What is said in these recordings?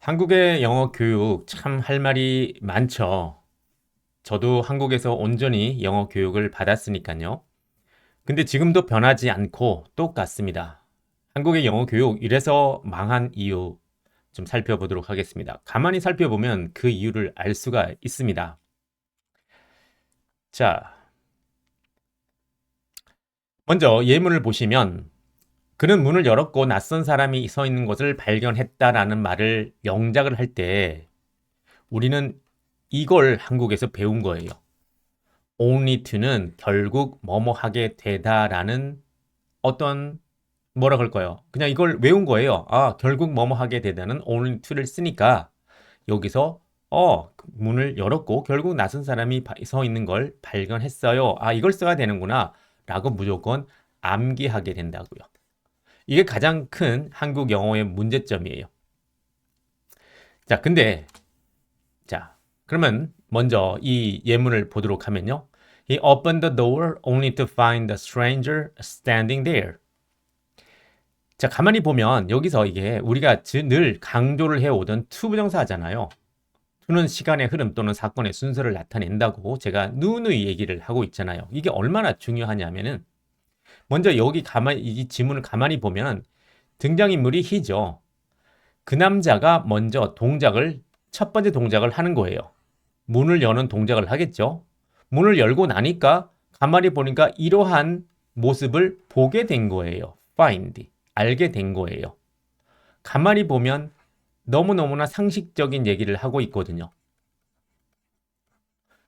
한국의 영어 교육 참 할 말이 많죠. 저도 한국에서 온전히 영어 교육을 받았으니까요. 근데 지금도 변하지 않고 똑같습니다. 한국의 영어 교육 이래서 망한 이유 좀 살펴보도록 하겠습니다. 가만히 살펴보면 그 이유를 알 수가 있습니다. 자, 먼저 예문을 보시면 그는 문을 열었고 낯선 사람이 서 있는 것을 발견했다라는 말을 영작을 할 때 우리는 이걸 한국에서 배운 거예요. only to는 결국 뭐뭐 하게 되다라는 어떤 뭐라 그럴까요? 그냥 이걸 외운 거예요. 아, 결국 뭐뭐 하게 되다는 only to를 쓰니까 여기서 문을 열었고 결국 낯선 사람이 서 있는 걸 발견했어요. 아, 이걸 써야 되는구나 라고 무조건 암기하게 된다고요. 이게 가장 큰 한국 영어의 문제점이에요. 자, 근데 자, 그러면 먼저 이 예문을 보도록 하면요. He opened the door only to find the stranger standing there. 자, 가만히 보면 여기서 이게 우리가 늘 강조를 해오던 투부정사잖아요. 투는 시간의 흐름 또는 사건의 순서를 나타낸다고 제가 누누이 얘기를 하고 있잖아요. 이게 얼마나 중요하냐면은 먼저 여기 이 지문을 가만히 보면 등장인물이 he죠. 그 남자가 먼저 첫 번째 동작을 하는 거예요. 문을 여는 동작을 하겠죠. 문을 열고 나니까 가만히 보니까 이러한 모습을 보게 된 거예요. find. 알게 된 거예요. 가만히 보면 너무너무나 상식적인 얘기를 하고 있거든요.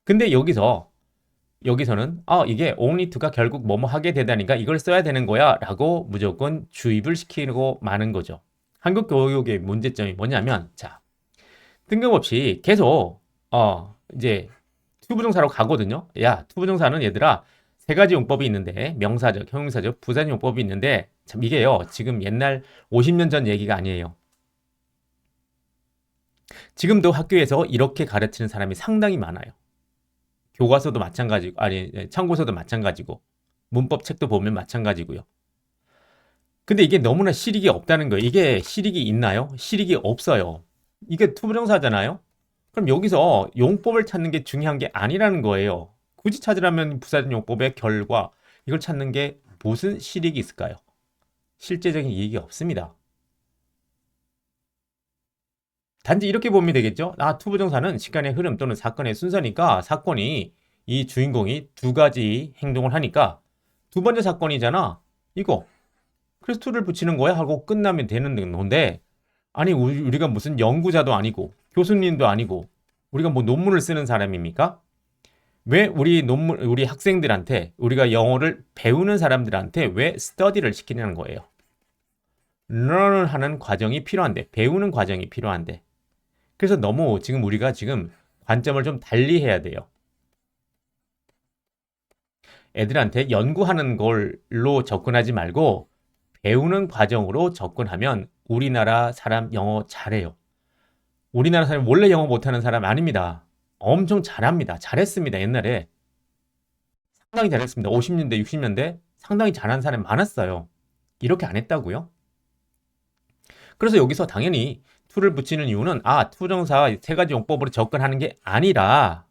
근데 여기서는 이게 only to가 결국 뭐뭐 하게 되다니까 이걸 써야 되는 거야 라고 무조건 주입을 시키고 마는 거죠. 한국 교육의 문제점이 뭐냐면 자, 뜬금없이 계속 이제 투부정사로 가거든요. 야, 투부정사는 얘들아 세 가지 용법이 있는데 명사적, 형용사적, 부사적 용법이 있는데 참 이게요. 지금 옛날 50년 전 얘기가 아니에요. 지금도 학교에서 이렇게 가르치는 사람이 상당히 많아요. 교과서도 마찬가지고 참고서도 마찬가지고 문법 책도 보면 마찬가지고요. 근데 이게 너무나 실익이 없다는 거예요. 이게 실익이 있나요? 실익이 없어요. 이게 투부정사잖아요. 그럼 여기서 용법을 찾는 게 중요한 게 아니라는 거예요. 굳이 찾으라면 부사적 용법의 결과 이걸 찾는 게 무슨 실익이 있을까요? 실제적인 이익이 없습니다. 단지 이렇게 보면 되겠죠? 투부정사는 시간의 흐름 또는 사건의 순서니까 사건이 이 주인공이 두 가지 행동을 하니까 두 번째 사건이잖아. 이거. 그래서 to를 붙이는 거야 하고 끝나면 되는 건데 아니 우리가 무슨 연구자도 아니고 교수님도 아니고 우리가 뭐 논문을 쓰는 사람입니까? 왜 우리 학생들한테 우리가 영어를 배우는 사람들한테 왜 스터디를 시키냐는 거예요. learn 하는 과정이 필요한데 배우는 과정이 필요한데 그래서 너무 우리가 지금 관점을 좀 달리 해야 돼요. 애들한테 연구하는 걸로 접근하지 말고 배우는 과정으로 접근하면 우리나라 사람 영어 잘해요. 우리나라 사람 원래 영어 못하는 사람 아닙니다. 엄청 잘합니다. 잘했습니다. 옛날에. 상당히 잘했습니다. 50년대, 60년대 상당히 잘한 사람 많았어요. 이렇게 안 했다고요? 그래서 여기서 당연히 to를 붙이는 이유는 투정사 세 가지 용법으로 접근하는 게 아니라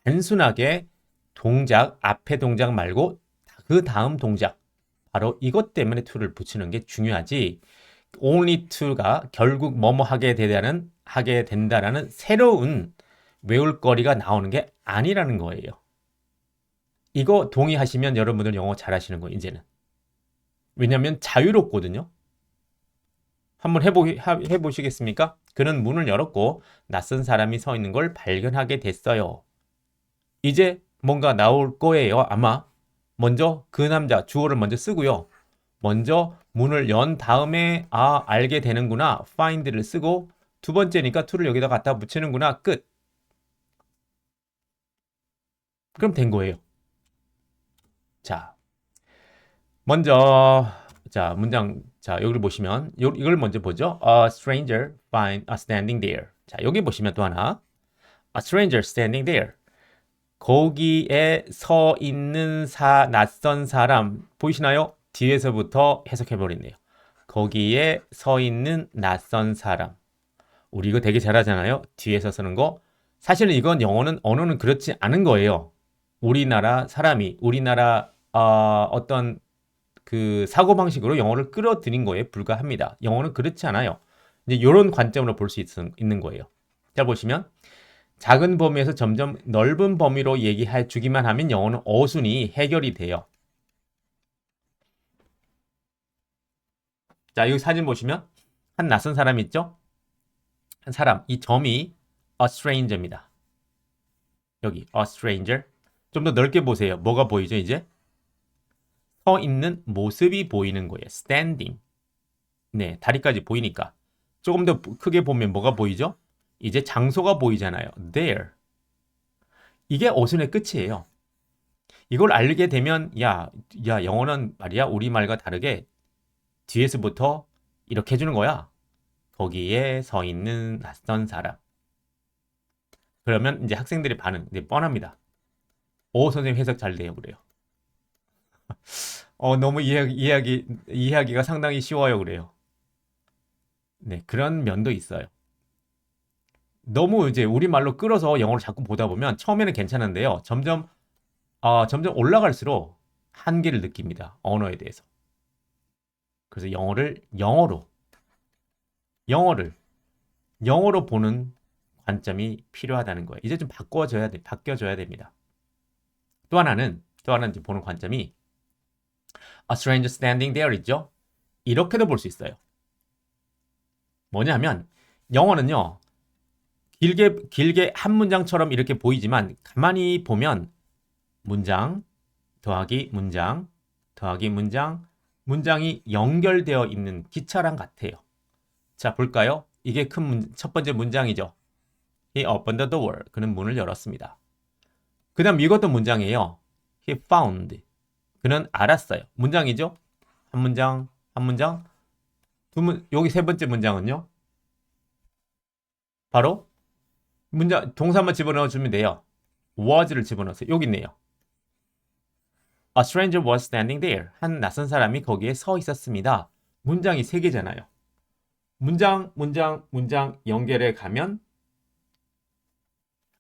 단순하게 앞에 동작 말고 그 다음 동작 바로 이것 때문에 to를 붙이는 게 중요하지 only to가 결국 뭐뭐 하게 된다라는 새로운 외울 거리가 나오는 게 아니라는 거예요. 이거 동의하시면 여러분들 영어 잘하시는 거예요, 이제는. 왜냐면 자유롭거든요. 한번 해보시겠습니까? 그는 문을 열었고 낯선 사람이 서 있는 걸 발견하게 됐어요. 이제 뭔가 나올 거예요, 아마. 먼저 그 남자 주어를 먼저 쓰고요. 먼저 문을 연 다음에 알게 되는구나 find를 쓰고 두 번째니까 to를 여기다 갖다 붙이는구나 끝. 그럼 된 거예요. 자, 먼저 문장 여기를 보시면 이걸 먼저 보죠. A stranger standing there. 자, 여기 보시면 또 하나 A stranger standing there. 거기에 서 있는 낯선 사람 보이시나요? 뒤에서부터 해석해 버리네요. 거기에 서 있는 낯선 사람. 우리 이거 되게 잘하잖아요. 뒤에서 쓰는 거. 사실은 이건 영어는 언어는 그렇지 않은 거예요. 우리나라 사람이 우리나라 어떤 그 사고방식으로 영어를 끌어들인 거에 불과합니다. 영어는 그렇지 않아요. 이제 이런 관점으로 볼 수 있는 거예요. 자, 보시면 작은 범위에서 점점 넓은 범위로 얘기해 주기만 하면 영어는 어순이 해결이 돼요. 자, 여기 사진 보시면 한 낯선 사람이 있죠? 한 사람, 이 점이 a stranger입니다. 여기 a stranger. 좀 더 넓게 보세요. 뭐가 보이죠, 이제? 서 있는 모습이 보이는 거예요. standing. 네, 다리까지 보이니까. 조금 더 크게 보면 뭐가 보이죠? 이제 장소가 보이잖아요. there. 이게 어순의 끝이에요. 이걸 알게 되면 야, 영어는 말이야 우리말과 다르게 뒤에서부터 이렇게 해주는 거야. 거기에 서 있는 낯선 사람. 그러면 이제 학생들의 반응 이제 뻔합니다. 오, 선생님 해석 잘 돼요. 그래요. 너무 이해하기가 상당히 쉬워요. 그래요. 네, 그런 면도 있어요. 너무 이제 우리말로 끌어서 영어를 자꾸 보다 보면 처음에는 괜찮은데요. 점점 올라갈수록 한계를 느낍니다. 언어에 대해서. 그래서 영어를 보는 관점이 필요하다는 거예요. 이제 좀 바뀌어져야 됩니다. 또 하나는 이제 보는 관점이 a stranger standing there 있죠? 이렇게도 볼 수 있어요. 뭐냐면 영어는요. 길게 한 문장처럼 이렇게 보이지만 가만히 보면 문장 더하기 문장 더하기 문장이 연결되어 있는 기차랑 같아요. 자, 볼까요? 이게 첫 번째 문장이죠. He opened the door. 그는 문을 열었습니다. 그 다음 이것도 문장이에요. He found. 그는 알았어요. 문장이죠? 한 문장. 여기 세 번째 문장은요? 바로 동사만 집어넣어주면 돼요. was를 집어넣으세요. 여기 있네요. A stranger was standing there. 한 낯선 사람이 거기에 서 있었습니다. 문장이 세 개잖아요. 문장 연결해 가면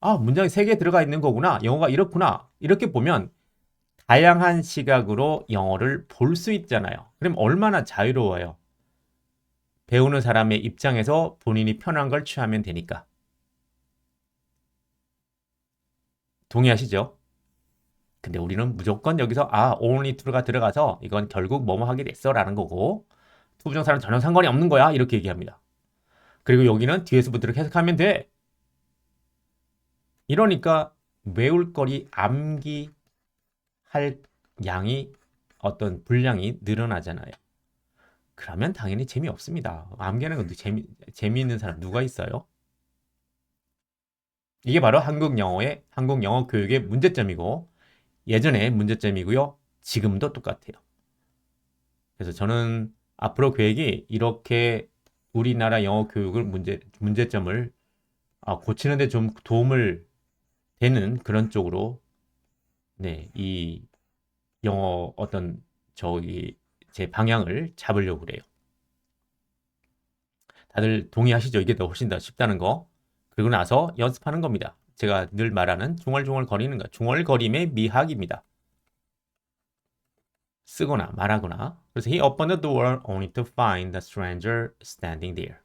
문장이 세 개 들어가 있는 거구나. 영어가 이렇구나. 이렇게 보면 다양한 시각으로 영어를 볼 수 있잖아요. 그럼 얼마나 자유로워요. 배우는 사람의 입장에서 본인이 편한 걸 취하면 되니까. 동의하시죠? 근데 우리는 무조건 여기서 only to가 들어가서 이건 결국 뭐뭐 하게 됐어 라는 거고 투부정사는 전혀 상관이 없는 거야 이렇게 얘기합니다. 그리고 여기는 뒤에서부터 이렇게 해석하면 돼. 이러니까 외울 거리 암기할 양이 어떤 분량이 늘어나잖아요. 그러면 당연히 재미없습니다. 암기하는 것도 재미있는 사람 누가 있어요? 이게 바로 한국 영어 교육의 문제점이고 예전의 문제점이고요. 지금도 똑같아요. 그래서 저는 앞으로 계획이 이렇게 우리나라 영어 교육을 문제점을 고치는 데 좀 도움을 되는 그런 쪽으로 네, 이 영어 제 방향을 잡으려고 그래요. 다들 동의하시죠? 이게 더 훨씬 더 쉽다는 거. 그리고 나서 연습하는 겁니다. 제가 늘 말하는 중얼중얼거리는 거. 중얼거림의 미학입니다. 쓰거나 말하거나. 그래서 he opened the door only to find the stranger standing there.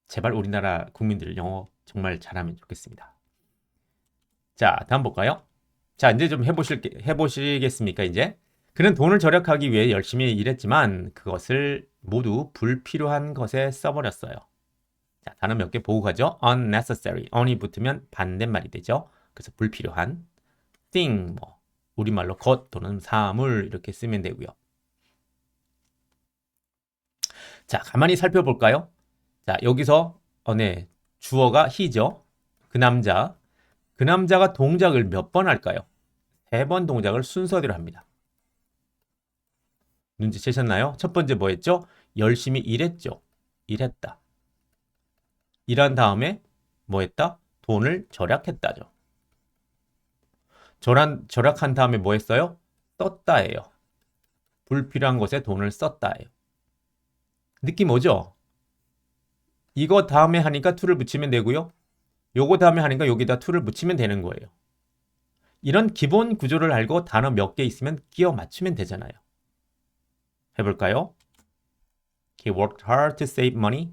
제발 우리나라 국민들 영어 정말 잘하면 좋겠습니다. 자, 다음 볼까요? 자, 이제 좀 해보시겠습니까, 이제? 그는 돈을 절약하기 위해 열심히 일했지만 그것을 모두 불필요한 것에 써버렸어요. 자, 단어 몇 개 보고 가죠. unnecessary. on이 붙으면 반대말이 되죠. 그래서 불필요한. thing, 우리말로 것 또는 사물 이렇게 쓰면 되고요. 자, 가만히 살펴볼까요? 자, 여기서 네, 주어가 he죠. 그 남자가 동작을 몇 번 할까요? 3번 동작을 순서대로 합니다. 눈치채셨나요? 첫 번째 뭐 했죠? 열심히 일했죠. 일했다. 일한 다음에 뭐 했다? 돈을 절약했다죠. 절약한 다음에 뭐 했어요? 썼다예요. 불필요한 것에 돈을 썼다예요. 느낌 오죠? 이거 다음에 하니까 to를 붙이면 되고요. 요거 다음에 하니까 여기다 to를 붙이면 되는 거예요. 이런 기본 구조를 알고 단어 몇 개 있으면 끼워 맞추면 되잖아요. 해볼까요? He worked hard to save money,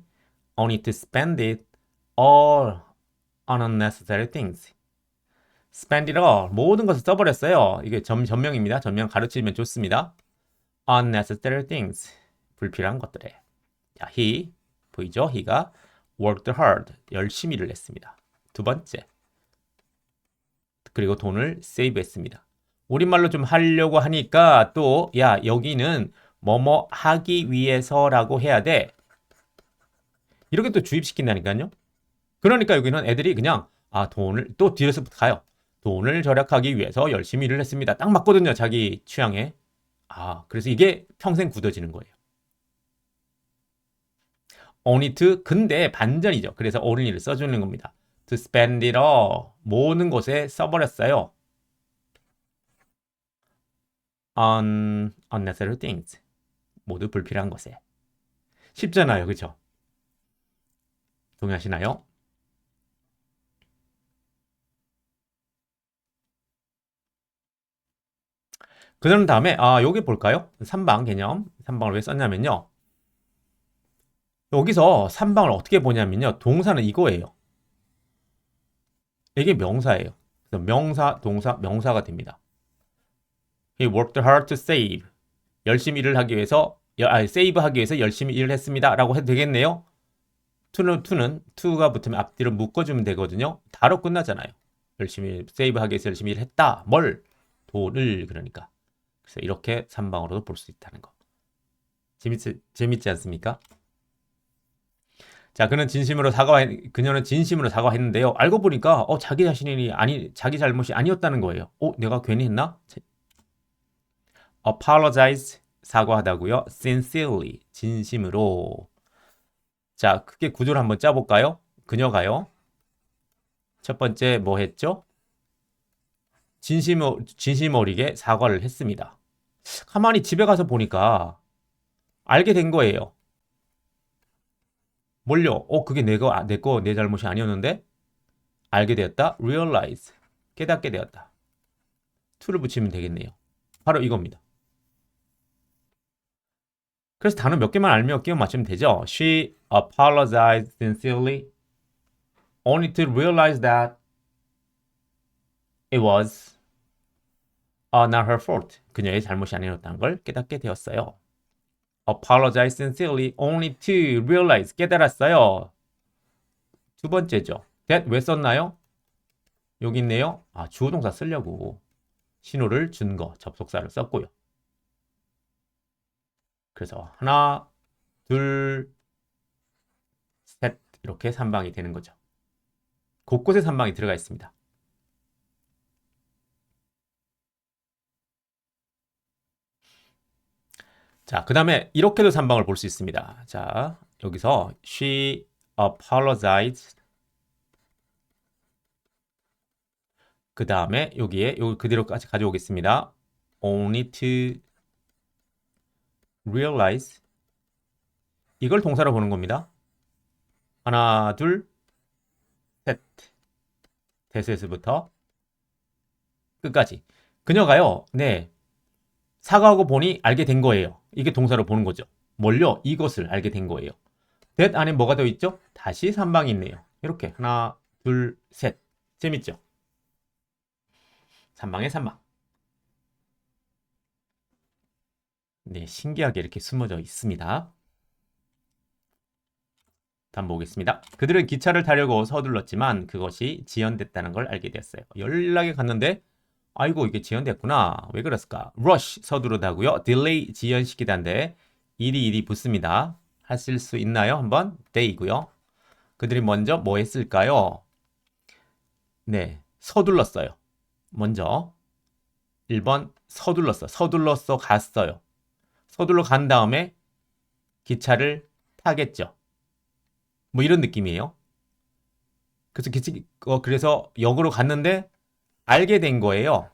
only to spend it all on unnecessary things. Spend it all. 모든 것을 써버렸어요. 이게 전명입니다. 전명 가르치면 좋습니다. Unnecessary things. 불필요한 것들에. 자, he. 보이죠? he가 worked hard. 열심히 일을 했습니다. 두 번째. 그리고 돈을 save 했습니다. 우리말로 좀 하려고 하니까 또, 야, 여기는 뭐뭐 하기 위해서라고 해야 돼. 이렇게 또 주입시킨다니까요. 그러니까 여기는 애들이 그냥, 돈을, 또 뒤에서 가요. 돈을 절약하기 위해서 열심히 일을 했습니다. 딱 맞거든요. 자기 취향에. 그래서 이게 평생 굳어지는 거예요. only to, 근데 반전이죠. 그래서 only를 써주는 겁니다. to spend it all. 모든 곳에 써버렸어요. on unnecessary things. 모두 불필요한 것에. 쉽잖아요. 그죠? 동의하시나요? 그런 다음에 여기 볼까요? 3방 개념. 3방을 왜 썼냐면요. 여기서 3방을 어떻게 보냐면요. 동사는 이거예요. 이게 명사예요. 그래서 명사, 동사, 명사가 됩니다. He worked hard to save. 열심히 일을 하기 위해서, save 하기 위해서 열심히 일을 했습니다. 라고 해도 되겠네요. to가 붙으면 앞뒤로 묶어주면 되거든요. 다로 끝나잖아요. 열심히, save 하기 위해서 열심히 일을 했다. 뭘? 돈을, 그러니까. 그래서 이렇게 3방으로도 볼 수 있다는 거. 재밌지 않습니까? 자, 그녀는 진심으로 사과했는데요. 알고 보니까, 자기 자기 잘못이 아니었다는 거예요. 내가 괜히 했나? apologize, 사과하다고요. sincerely, 진심으로. 자, 크게 구조를 한번 짜볼까요? 그녀가요. 첫 번째 뭐 했죠? 진심 어리게 사과를 했습니다. 가만히 집에 가서 보니까 알게 된 거예요. 뭘요? 그게 내 잘못이 아니었는데? 알게 되었다. realize, 깨닫게 되었다. to를 붙이면 되겠네요. 바로 이겁니다. 그래서 단어 몇 개만 알면 끼워 맞추면 되죠. She apologized sincerely, only to realize that it was not her fault. 그녀의 잘못이 아니었다는 걸 깨닫게 되었어요. apologize sincerely, only to realize, 깨달았어요. 두 번째죠. that 왜 썼나요? 여기 있네요. 주어 동사 쓰려고 신호를 준 거, 접속사를 썼고요. 그래서 하나, 둘, 셋 이렇게 3방이 되는 거죠. 곳곳에 3방이 들어가 있습니다. 자, 그 다음에 이렇게도 3방을 볼 수 있습니다. 자, 여기서 she apologized. 그 다음에 여기 그대로까지 가져오겠습니다. only to realize. 이걸 동사로 보는 겁니다. 하나, 둘, 셋. 대세에서부터 끝까지. 그녀가요, 네, 사과하고 보니 알게 된 거예요. 이게 동사로 보는 거죠. 뭘요? 이것을 알게 된 거예요. that 안에 뭐가 더 있죠? 다시 3방이 있네요. 이렇게 하나, 둘, 셋. 재밌죠? 3방에 3방. 네, 신기하게 이렇게 숨어져 있습니다. 다음 보겠습니다. 그들은 기차를 타려고 서둘렀지만 그것이 지연됐다는 걸 알게 되었어요. 연락에 갔는데 아이고 이게 지연됐구나. 왜 그랬을까? rush 서두르다고요. delay 지연시키다인데 일이 붙습니다. 하실 수 있나요? 한번 they이고요. 그들이 먼저 뭐 했을까요? 네, 서둘렀어요. 먼저 1번 서둘러서 갔어요. 서둘러 간 다음에 기차를 타겠죠. 뭐 이런 느낌이에요. 그래서 역으로 갔는데 알게 된 거예요.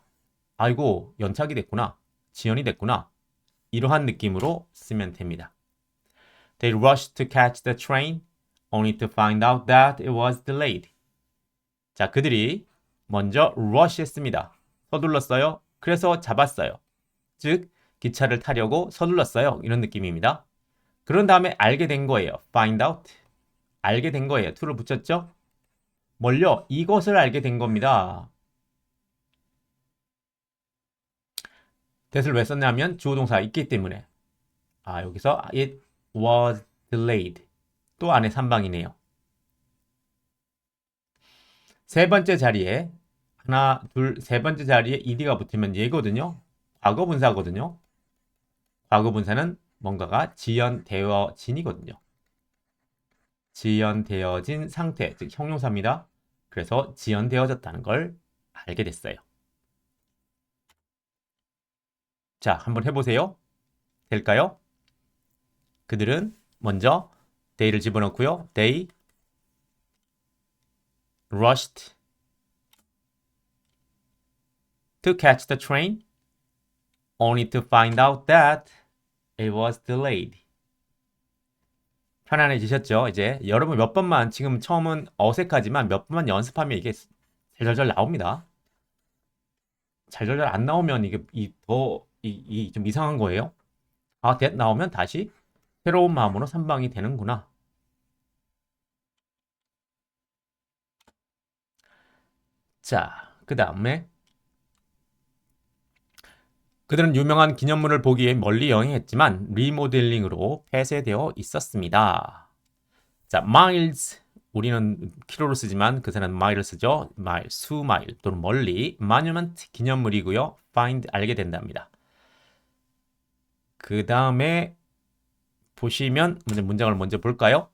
아이고 연착이 됐구나. 지연이 됐구나. 이러한 느낌으로 쓰면 됩니다. They rushed to catch the train only to find out that it was delayed. 자, 그들이 먼저 rush했습니다. 서둘렀어요. 그래서 잡았어요. 즉, 기차를 타려고 서둘렀어요. 이런 느낌입니다. 그런 다음에 알게 된 거예요. find out. 알게 된 거예요. to를 붙였죠? 뭘요? 이것을 알게 된 겁니다. that을 왜 썼냐면 주어 동사가 있기 때문에. 여기서 it was delayed. 또 안에 3방이네요. 세 번째 자리에 하나, 둘, 세 번째 자리에 ed가 붙으면 얘거든요. 과거 분사거든요. 과거 분사는 뭔가가 지연되어진이거든요. 지연되어진 상태, 즉 형용사입니다. 그래서 지연되어졌다는 걸 알게 됐어요. 자, 한번 해보세요. 될까요? 그들은 먼저 they를 집어넣고요. They rushed to catch the train only to find out that it was delayed. 편안해지셨죠? 이제 여러분 몇 번만 지금 처음은 어색하지만 몇 번만 연습하면 이게 잘잘잘 나옵니다. 잘잘잘 안 나오면 이게 좀 이상한 거예요. that 나오면 다시 새로운 마음으로 3방이 되는구나. 자, 그 다음에 그들은 유명한 기념물을 보기 위해 멀리 여행했지만 리모델링으로 폐쇄되어 있었습니다. 자, miles 우리는 킬로로 쓰지만 그 사람은 마일을 쓰죠. 마일, 수마일 또는 멀리. monument 기념물이고요. find 알게 된답니다. 그 다음에 보시면 문장을 먼저 볼까요?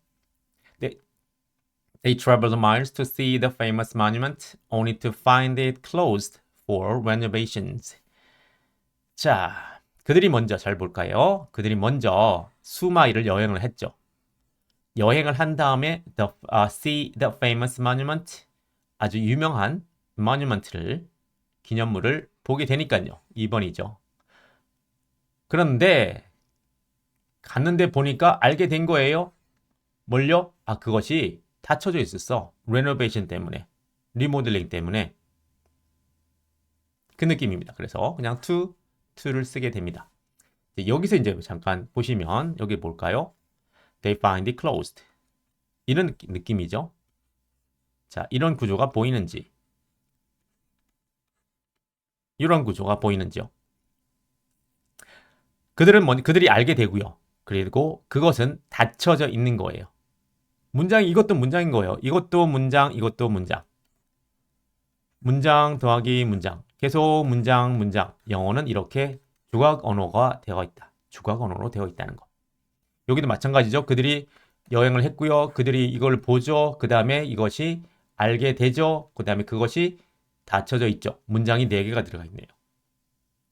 They traveled miles to see the famous monument only to find it closed for renovations. 자, 그들이 먼저 잘 볼까요? 그들이 먼저 수마일을 여행을 했죠. 여행을 한 다음에 see the famous monument 아주 유명한 monument를 기념물을 보게 되니까요. 2번이죠. 그런데 갔는데 보니까 알게 된 거예요. 뭘요? 그것이 닫혀져 있었어. 레노베이션 때문에. 리모델링 때문에. 그 느낌입니다. 그래서 그냥 to를 쓰게 됩니다. 여기서 이제 잠깐 보시면 여기 볼까요? They find it closed. 이런 느낌이죠. 자, 이런 구조가 보이는지. 이런 구조가 보이는지요. 그들이 알게 되고요. 그리고 그것은 닫혀져 있는 거예요. 문장이 이것도 문장인 거예요. 이것도 문장, 이것도 문장. 문장 더하기 문장. 계속 문장, 문장. 영어는 이렇게 주각 언어가 되어 있다. 주각 언어로 되어 있다는 거. 여기도 마찬가지죠. 그들이 여행을 했고요. 그들이 이걸 보죠. 그 다음에 이것이 알게 되죠. 그 다음에 그것이 닫혀져 있죠. 문장이 4개가 들어가 있네요.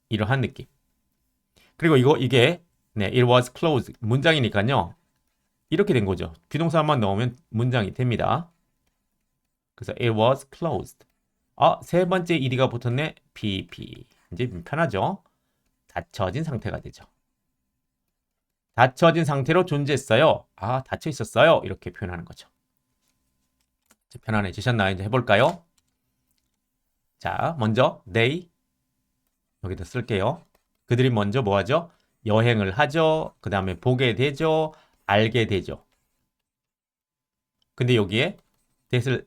이러한 느낌. 그리고 이게 it was closed 문장이니까요. 이렇게 된 거죠. 비동사만 넣으면 문장이 됩니다. 그래서 it was closed. 세 번째 ed가 붙었네. PP. 이제 편하죠. 닫혀진 상태가 되죠. 닫혀진 상태로 존재했어요. 닫혀 있었어요. 이렇게 표현하는 거죠. 편안해지셨나요? 이제 해볼까요? 자, 먼저 they 여기다 쓸게요. 그들이 먼저 뭐 하죠? 여행을 하죠. 그 다음에 보게 되죠. 알게 되죠. 근데 여기에 that을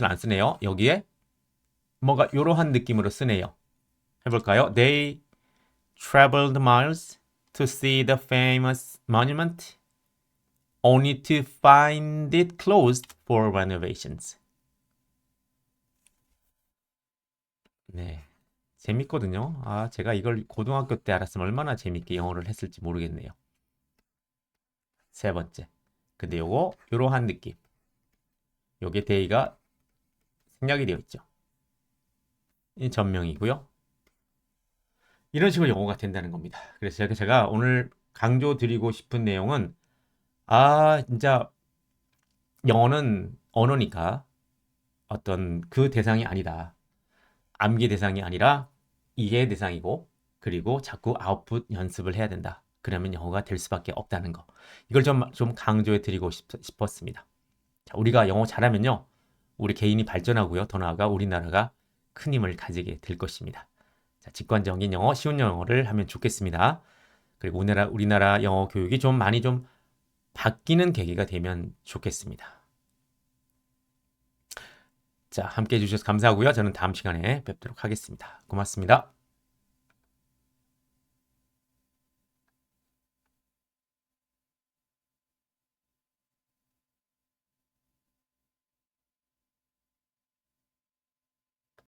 안 쓰네요. 여기에 뭔가 이러한 느낌으로 쓰네요. 해볼까요? They traveled miles to see the famous monument only to find it closed for renovations. 네. 재밌거든요. 제가 이걸 고등학교 때 알았으면 얼마나 재밌게 영어를 했을지 모르겠네요. 세 번째. 근데 요러한 느낌. 요게 day가 생략이 되어 있죠. 이 전명이고요. 이런 식으로 영어가 된다는 겁니다. 그래서 제가 오늘 강조드리고 싶은 내용은 진짜 영어는 언어니까 어떤 그 대상이 아니다. 암기 대상이 아니라 이해 대상이고 그리고 자꾸 아웃풋 연습을 해야 된다. 그러면 영어가 될 수밖에 없다는 거. 이걸 좀 강조해 드리고 싶었습니다. 자, 우리가 영어 잘하면요. 우리 개인이 발전하고요. 더 나아가 우리나라가 큰 힘을 가지게 될 것입니다. 자, 직관적인 영어, 쉬운 영어를 하면 좋겠습니다. 그리고 우리나라 영어 교육이 좀 많이 좀 바뀌는 계기가 되면 좋겠습니다. 자, 함께 해주셔서 감사하고요. 저는 다음 시간에 뵙도록 하겠습니다. 고맙습니다.